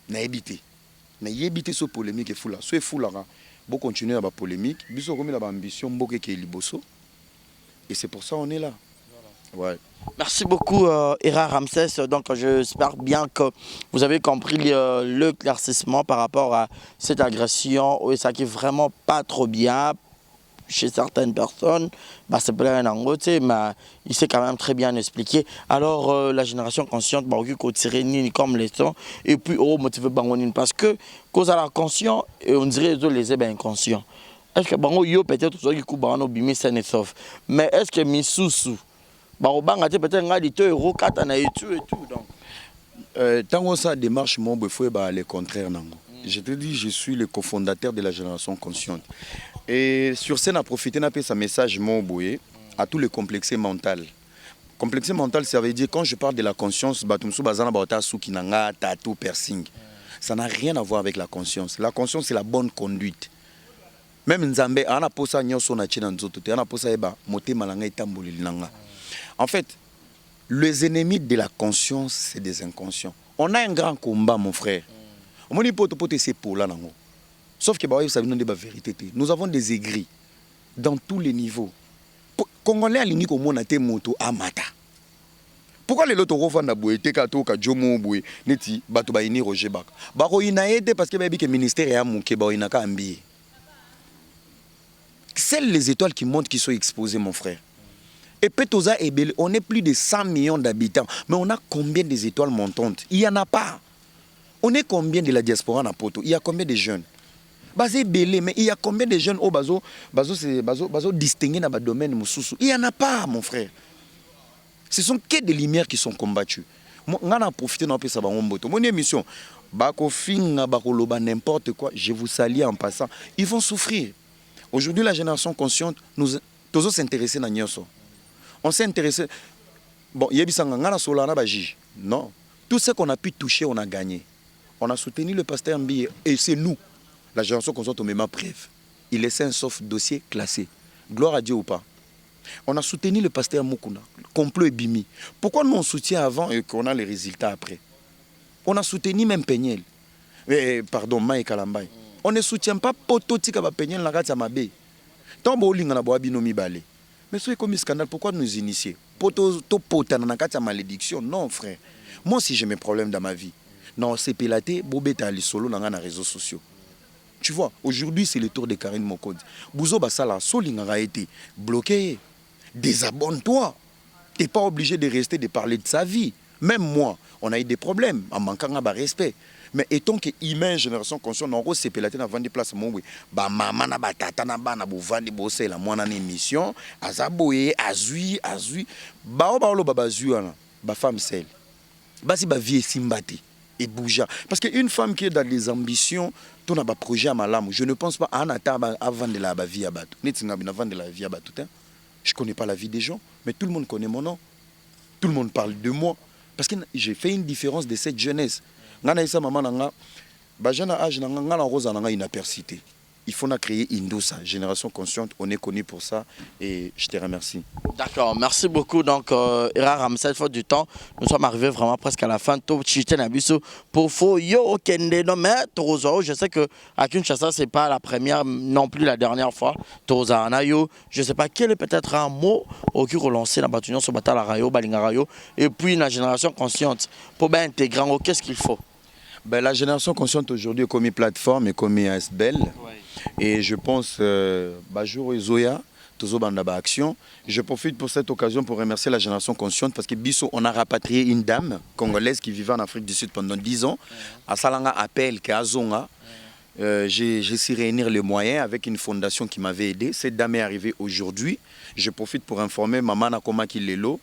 Na éviter ce polémique et fou là. Ce fou là. Bon continuer à ba polémique. Biso comme la ambition boke ke liboso. Et c'est pour ça on est là. Voilà. Ouais. Merci beaucoup, Era Ramsès. Donc, j'espère bien que vous avez compris le éclaircissement par rapport à cette agression. Et ça qui est vraiment pas trop bien chez certaines personnes. Bah, c'est plein d'angoisse, mais il s'est quand même très bien expliqué. Alors, la génération consciente, bah, on tirer ni comme les sons. Et puis, motiver Bangonine. Parce que, cause à la conscience, on dirait que les êtres inconscients. Est-ce que Bango yo peut-être ceux qui coupent Bango bimi sain et sauf. Mais est-ce que Misusu peut-être 4 ans et tout donc tant que ça démarche mon beau bah le contraire nango. Je te dis je suis le cofondateur de la génération consciente et sur scène à profiter n'a pas sa message mon boye à tout le complexe mental. Complexe mental ça veut dire quand je parle de la conscience batumsu bazana bata sukinanga tatou piercing. Ça n'a rien à voir avec la conscience. La conscience c'est la bonne conduite. Même Nzambe, on a posé nyonso na china nzoto te, on a posé eba motema langa etamboleli nanga. En fait, les ennemis de la conscience, c'est des inconscients. On a un grand combat, mon frère. On dit pote c'est pour là nango. Sauf que bah ça vient de la vérité. Nous avons des aigris dans tous les niveaux. Congolais aligné comme on a été moto amata. Pourquoi les autres refont na boete kato ka jomo boe neti bato ba ini Roger Bak. Ba ko ina aide parce que ba bi que ministère ya mon ke ba ina ka ambi. Celles les étoiles qui montent qui sont exposées, mon frère. Et Petosa et Belé, on est plus de 100 millions d'habitants, mais on a combien des étoiles montantes? Il y en a pas. On est combien de la diaspora na poto? Il y a combien de jeunes? Basé Belé, mais il y a combien de jeunes au bazo distingués dans le domaine mususu? Il y en a pas, mon frère. Ce sont que des lumières qui sont combattues. On a profité dans ça mon émission. Bako finga bako loba n'importe quoi, je vous salue en passant. Ils vont souffrir. Aujourd'hui, la génération consciente, nous tous s'intéresser à Nyoso. On s'est intéressé. Bon, non. Tout ce qu'on a pu toucher, on a gagné. On a soutenu le pasteur Mbiye. Et c'est nous, la génération consciente, au même preuve. Il laissait un sauf dossier classé. Gloire à Dieu ou pas. On a soutenu le pasteur Mukuna. Complot et Bimi. Pourquoi nous on soutient avant et qu'on a les résultats après? On a soutenu même Peñel. Pardon, Maï Kalambay. On ne soutient pas Poto Tika Peñel la gata Mabé. Tant que na boa binomi balé. Mais c'est comme scandale, pourquoi nous initier? Poto to pota na gata malédiction. Non, frère. Moi si j'ai mes problèmes dans ma vie. Non, c'est pélaté, bobeta ali solo dans les réseaux sociaux. Tu vois, aujourd'hui c'est le tour de Karine Mokodi. Bouzo Basala, Solinga a été bloqué. Désabonne-toi. Tu n'es pas obligé de rester, de parler de sa vie. Même moi, on a eu des problèmes en manquant de respect. Mais étant que humain, génération consciente, on c'est pélaté dans 20 places. Bah maman na batata na ba na bovandi bossé la moi na émission, azaboye, azui. Ba lo baba zuana, ba femme celle. Ba si ba vie simbati et bouger. Parce qu'une femme qui est dans des ambitions, tu as un projet à malam. Je ne pense pas à un avant de la vie à battre. Avant de la vie à battre. Je ne connais pas la vie des gens, mais tout le monde connaît mon nom. Tout le monde parle de moi. Parce que j'ai fait une différence de cette jeunesse. Il faut créer Indosa, génération consciente. On est connu pour ça et je te remercie. D'accord, merci beaucoup. Donc, Era Ramsey, faute du temps, nous sommes arrivés vraiment presque à la fin. Pour Foyo Kende, non mais Torozo, je sais que à Kinshasa, ce n'est pas la première, non plus la dernière fois. Torozo Anayo, je ne sais pas quel est peut-être un mot qui relancer la bataille sur Batala Rayo, Balinga Rayo, et puis la génération consciente. Pour bien intégrer, qu'est-ce qu'il faut? Ben, la génération consciente aujourd'hui est comme une plateforme et comme une ASBL. Et je pense, Bajour et Zoya, Tozo Bandaba Action. Je profite pour cette occasion pour remercier la génération consciente parce que Bisso, on a rapatrié une dame congolaise qui vivait en Afrique du Sud pendant 10 ans. À Salanga appel, qui est à Zonga. J'ai su réunir les moyens avec une fondation qui m'avait aidé. Cette dame est arrivée aujourd'hui. Je profite pour informer Maman Nakoma Kilelo.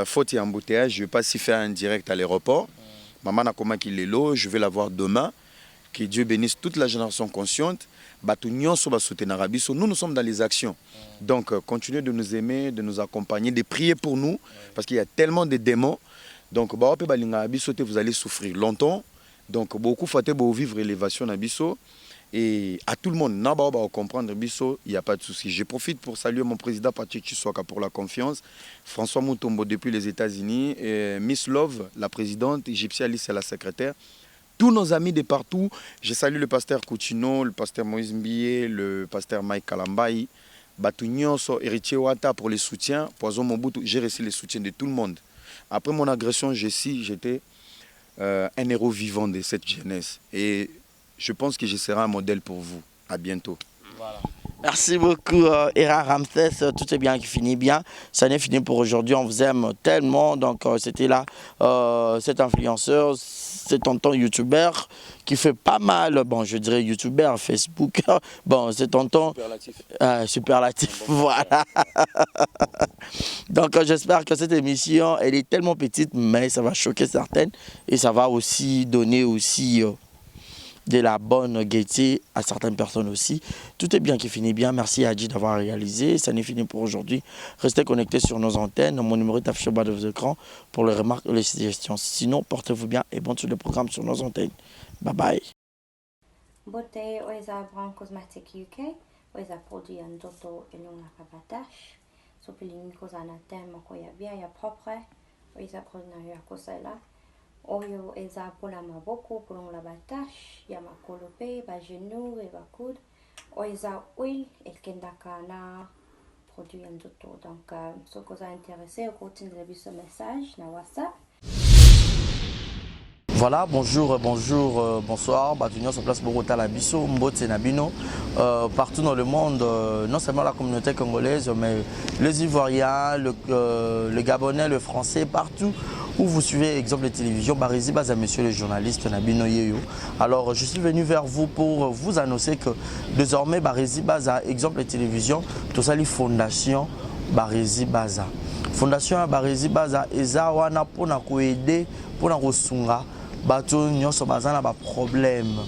Faute et embouteillage, je ne vais pas s'y faire un direct à l'aéroport. Maman Nakoma Kilelo, je vais la voir demain. Que Dieu bénisse toute la génération consciente. Nous sommes dans les actions. Donc, continuez de nous aimer, de nous accompagner, de prier pour nous. Parce qu'il y a tellement de démons. Donc, vous allez souffrir longtemps. Donc, beaucoup faut vivre l'élévation d'Abisso. Et à tout le monde, comprendre Bisso, il n'y a pas de souci. Je profite pour saluer mon président Patrick Chiswaka pour la confiance. François Moutombo depuis les États-Unis. Miss Love, la présidente. Egyptia Alice, la secrétaire. Tous nos amis de partout. Je salue le pasteur Coutinho, le pasteur Moïse Mbiye, le pasteur Mike Kalambaï, Batounyoso, Héritier Ouata pour les soutiens. Poison Mobutu, j'ai reçu les soutiens de tout le monde. Après mon agression, j'étais un héros vivant de cette jeunesse. Et je pense que je serai un modèle pour vous. À bientôt. Voilà. Merci beaucoup, Era Ramsey. Tout est bien qui finit bien. Ça n'est fini pour aujourd'hui. On vous aime tellement. Donc, c'était là cet influenceur, cet tonton youtubeur qui fait pas mal. Bon, je dirais youtubeur, Facebook. Bon, c'est tonton. Superlatif. Voilà. Donc, j'espère que cette émission, elle est tellement petite, mais ça va choquer certaines. Et ça va aussi donner aussi. De la bonne gaieté à certaines personnes aussi. Tout est bien qui finit bien. Merci à Adji d'avoir réalisé. Ça n'est fini pour aujourd'hui. Restez connectés sur nos antennes. Mon numéro est affiché au bas de vos écrans pour les remarques et les suggestions. Sinon, portez-vous bien et bon sur le programme sur nos antennes. Bye bye. Beauté Oisa Brand Cosmetic UK. oiza produit ya nzoto elongaka batache soki olingi kozala na teint moko ya bien ya propre oiza produit na yo ya kosala oyo eza mpona maboko kolongola batache ya makolo mpe bagenou e bakude oyo eza huile ekendaka na produit ya nzoto. Donc soki oza intéressé okotindela biso message na WhatsApp. Voilà, bonjour, bonsoir. Batunion sur place pour Talabiso, Mbote Nabino. Partout dans le monde, non seulement la communauté congolaise, mais les Ivoiriens, le Gabonais, le Français, partout où vous suivez exemple de télévision, Barizi Baza, monsieur le journaliste Nabino Yeyo. Alors, je suis venu vers vous pour vous annoncer que désormais, Barizi Baza, exemple de télévision, tout ça, les fondations Barizi Baza. Fondation Barizi Baza, Eza Wana pour nous aider, pour nous sunga. Bato nyonso bazana ba problème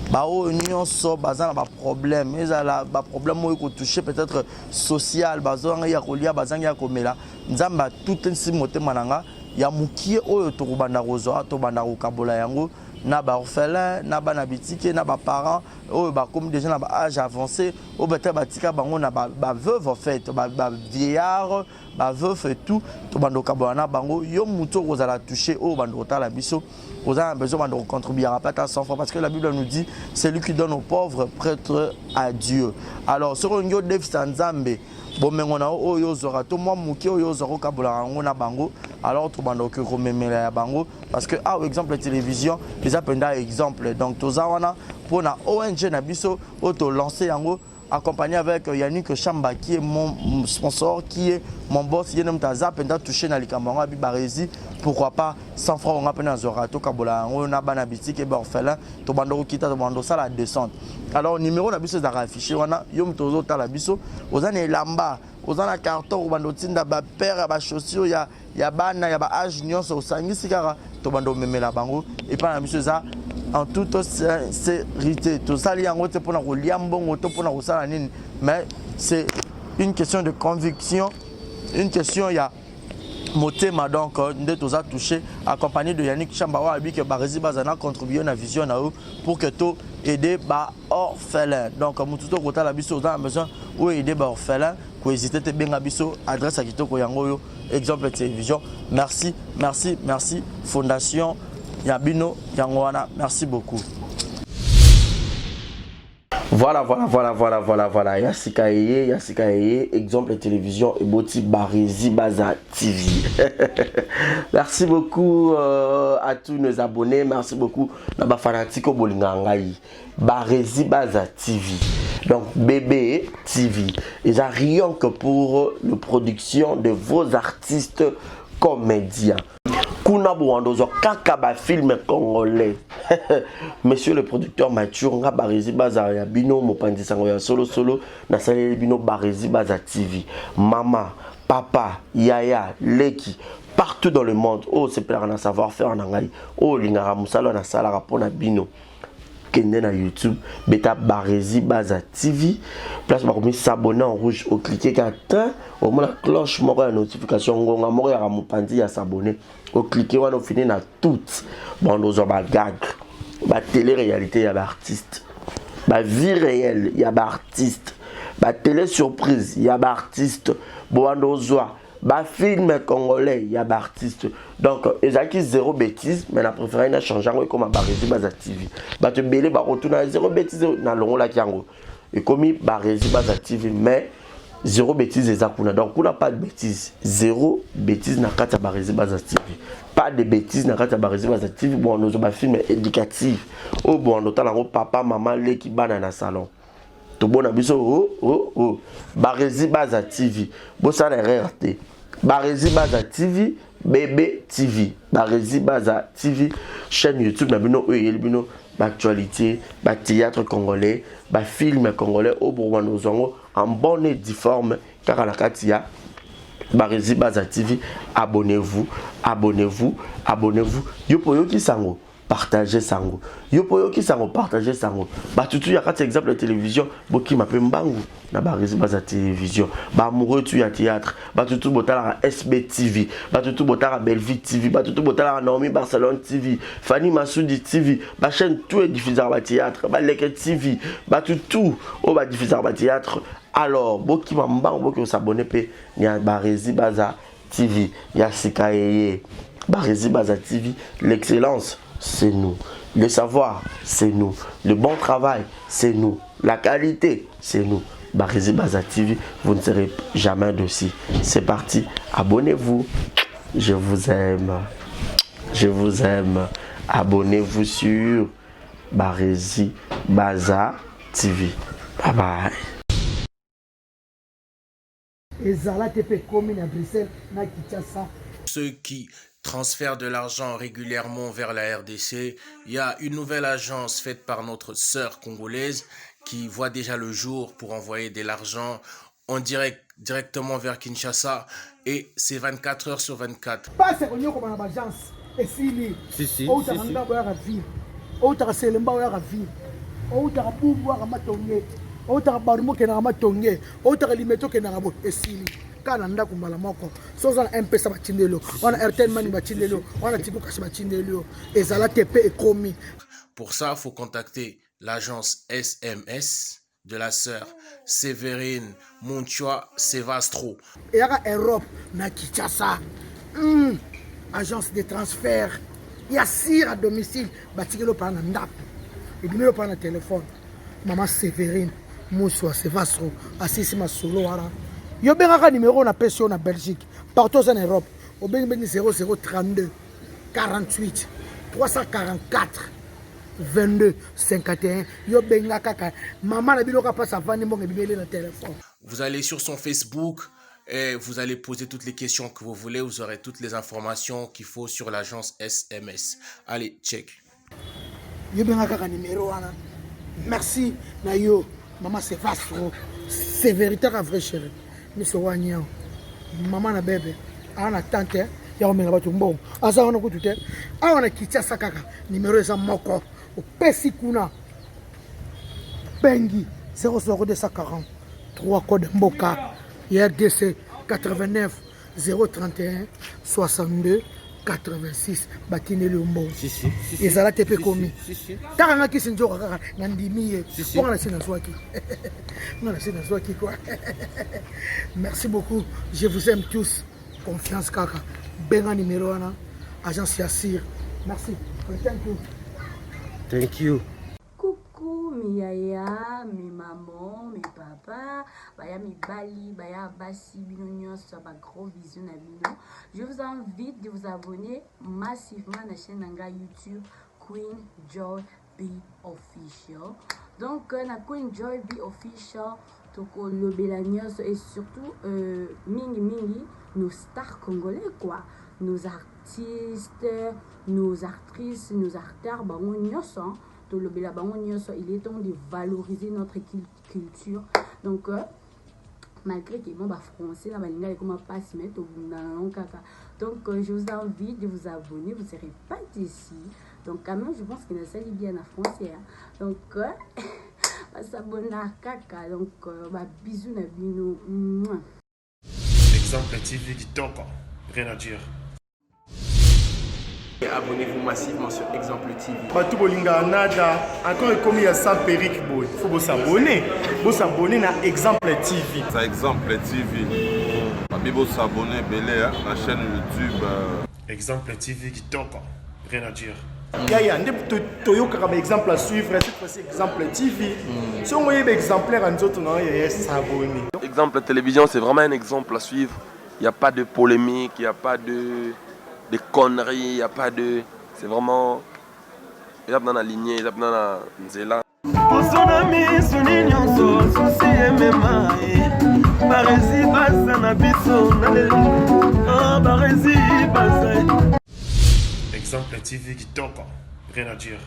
bao nyonso bazana ba problème ezala ba problème oyo ko toucher peut-être social bazanga ya kolia bazanga ya komela nzamba tout nsi motema nanga ya mukie oyo to kubanda rozo to banda ko kabola yango na ba orphelin na bana bitike na ba parents oyo ba comme déjà na ba âge avancé ou peut-être batika bango na ba veuve en fait ba vieillard ba veuve et tout to banda ko kabola na bango yo muto kozala toucher oyo banda kotala biso. Vous avez besoin de contribuer à pas 100 fois parce que la Bible nous dit celui qui donne aux pauvres prête à Dieu. Alors sur un Dev Sanzambe bon mengona oyo zora to moi muki oyo zora kabula ngona bango alors to bando que rememela ya bango parce que ah exemple la télévision les appenda exemple donc toza wana pour na ONG na biso auto lancer yango accompagné avec Yannick Chamba qui est mon sponsor, qui est mon boss, qui est Taza, pendant touché dans les camarades Barizi, pourquoi pas 100 francs on a peine à Zorato, Kabola, on a banabiti qui est orphelin, Tobando Kita, Tobando ça la descente. Alors numéro la biso d'ara affiché, on a Yom Tozo Talabiso, aux années Lamba, aux années carton, au bando Tinda, père, à chaussures, il y a Bana, il y a Age Nion, au Sangi Sigara, Tobando Memela Bango, et pas la biso ça. En toute sincérité, tout ça, mais c'est une question de conviction, une question, il y a motema donc de tout ça touché, accompagné de Yannick Chambawa, que Barizi Bazana contribué à la vision pour que tout aider les orphelins. Donc, Moututo Kota la biso, on a besoin ou aider les orphelins, pour hésiter à bien biso, adresse à Kitoko Yangoyo, exemple de télévision. Merci, merci, merci, Fondation Yabino Yangoana, merci beaucoup. Voilà. Yassika Eye, exemple de télévision et Boti Barizi Baza TV. Merci beaucoup à tous nos abonnés, merci beaucoup à Fanatiko Bolingangaï. Barizi Baza TV. Donc BB TV. Et ça rien que pour la production de vos artistes comédiens. Kuna Bouandozo Kakaba film congolais. Monsieur le producteur Mathieu nga Barizi Baza ya bino mopandi sango ya solo na salé bino Barizi Baza TV. Mama, papa, yaya, leki partout dans le monde. Oh c'est plein de savoir-faire en angai. Oh lingara musalo na sala rapona bino. Kende na YouTube, beta Barizi Baza TV. Place par comme s'abonner en rouge au cliquer qu'atteint au moins la cloche moko la notification ngonga moko ya mopandi ya s'abonner. Au cliquer on finit na toutes. Bon nous on va gag. Ba télé-réalité y a artiste. Ba vie réelle y a artiste. Ba télé surprise y a artiste. Bon nous ba film congolais y a artiste. Donc ezaki zéro bêtise mais la préféré na changer comme Barizi Baza TV. Ba te belé ba retourner zéro bêtise na longo la kiango. Et comme Barizi Baza TV mais zéro bêtise ezakuna. Donc on n'a pas de bêtise. Zéro bêtise na kata Barizi Baza TV. Pas de bêtises na kata Barizi Baza TV. Bon nous ba film éducatif. Oh bon on entend papa maman les qui bana na salon. Tout bon abiso oh Barizi Baza TV. Bon ça la RRT. Barizi Baza TV, BB TV, Barizi Baza TV, chaîne YouTube, nabino bino actualité, théâtre congolais, film congolais au Bourgogne en bonne et due forme car à la Katia. Barizi Baza TV, abonnez-vous. Yo pour yo qui sango. partager sango. Yo poyo ki sango partager sango. Ba tutu ya kati exemple de télévision, boki mape mbangu na ba rési baza télévision. Ba amoureux tu ya théâtre, ba tutu botala SB TV, ba tutu botala Bellevue TV, ba tutu botala Naomi Barcelone TV, Fanny Massoudi TV, ba chaîne tout est diffusé ba théâtre, ba Leke TV, ba tutu o ba diffusé ba théâtre. Alors, boki mbangu boki s'abonner pe ya ba rési baza TV, ya Sikaye, ba rési baza TV, l'excellence c'est nous. Le savoir, c'est nous. Le bon travail, c'est nous. La qualité, c'est nous. Barési Baza TV, vous ne serez jamais dessus. C'est parti. Abonnez-vous. Je vous aime. Je vous aime. Abonnez-vous sur Barési Baza TV. Bye bye. Ceux qui transfèrent de l'argent régulièrement vers la RDC, il y a une nouvelle agence faite par notre sœur congolaise qui voit déjà le jour pour envoyer de l'argent en directement vers Kinshasa et c'est 24 heures sur 24. Pour ça, il faut contacter l'agence SMS de la sœur Sévérine Montua Sevastro. Et à Europe, na Kinshasa, agence de transfert, il y a sire à domicile, batikelo par un ndap, et bien par un téléphone. Maman Sévérine Montua Sevastro, assisi ma solo wara. Yo benga numéro na pension na Belgique, partout en Europe, au benga 0032 48 344 22 51. Yo benga kaka maman na biloka passe avant ni mbonga bibele na téléphone. Vous allez sur son Facebook et vous allez poser toutes les questions que vous voulez, vous aurez toutes les informations qu'il faut sur l'agence SMS. Allez, check. Yo benga kaka numéro wana. Merci na yo maman c'est Vastro. C'est véritable vrai chéri. Monsieur Wanyao, maman na bébé, ana tante, ya omenga batu mbongo. Asa wana kutute, awana Kinshasa kaka, numéro eza moko. Opesi kuna. Bengi 00240 3 code mboka. RDC 89 031 62 86 batine le mbongo. Ezala tepe komi. Takanga kisinjoka kaka ngandimiye. Pona sina swaki. Merci beaucoup, je vous aime tous. Confiance kaka. Benga numéro 1, agence Yassir. Merci. Thank you. Thank you. Coucou mes yaya, mes mamans, mes papas, baya mes bali, baya basi, binonion, soit ma gros vision à bino. Je vous invite de vous abonner massivement à la chaîne Nanga YouTube Queen Joy B Official. Donc, na Queen Joy B Official, toko le Belanios et surtout mingi nos stars congolais quoi, nos artistes, nos actrices, nos acteurs, bango nyonso, to le bela bango nyonso, il est temps de valoriser notre culture. Donc malgré que mon français na balinga et comme passe mais to kaka. Donc je vous invite de vous abonner, vous serez pas déçus. Donc quand même je pense que ça lit bien en français. Hein. Donc s'abonner à kaka. Donc bisous na bino. Exemple TV qui toque, rien à dire. Et abonnez-vous massivement sur Exemple TV. Batou bolinga nada, encore comme il y a ça périque boy. Faut vous s'abonner. Vous s'abonner à Exemple TV. Ça Exemple TV. Vous s'abonner belé à la chaîne YouTube. Exemple TV qui toque, rien à dire. Yaya, toyoka comme exemple à suivre, cette fois-ci Exemple TV. Si on voyait exemplaire en autres, non, il y a s'abonner. Exemple télévision, c'est vraiment un exemple à suivre. Il n'y a pas de polémique, il n'y a pas de conneries, il n'y a pas de... C'est vraiment... Il y a dans la lignée, il y a dans la nzela. Exemple TV qui toque, rien à dire.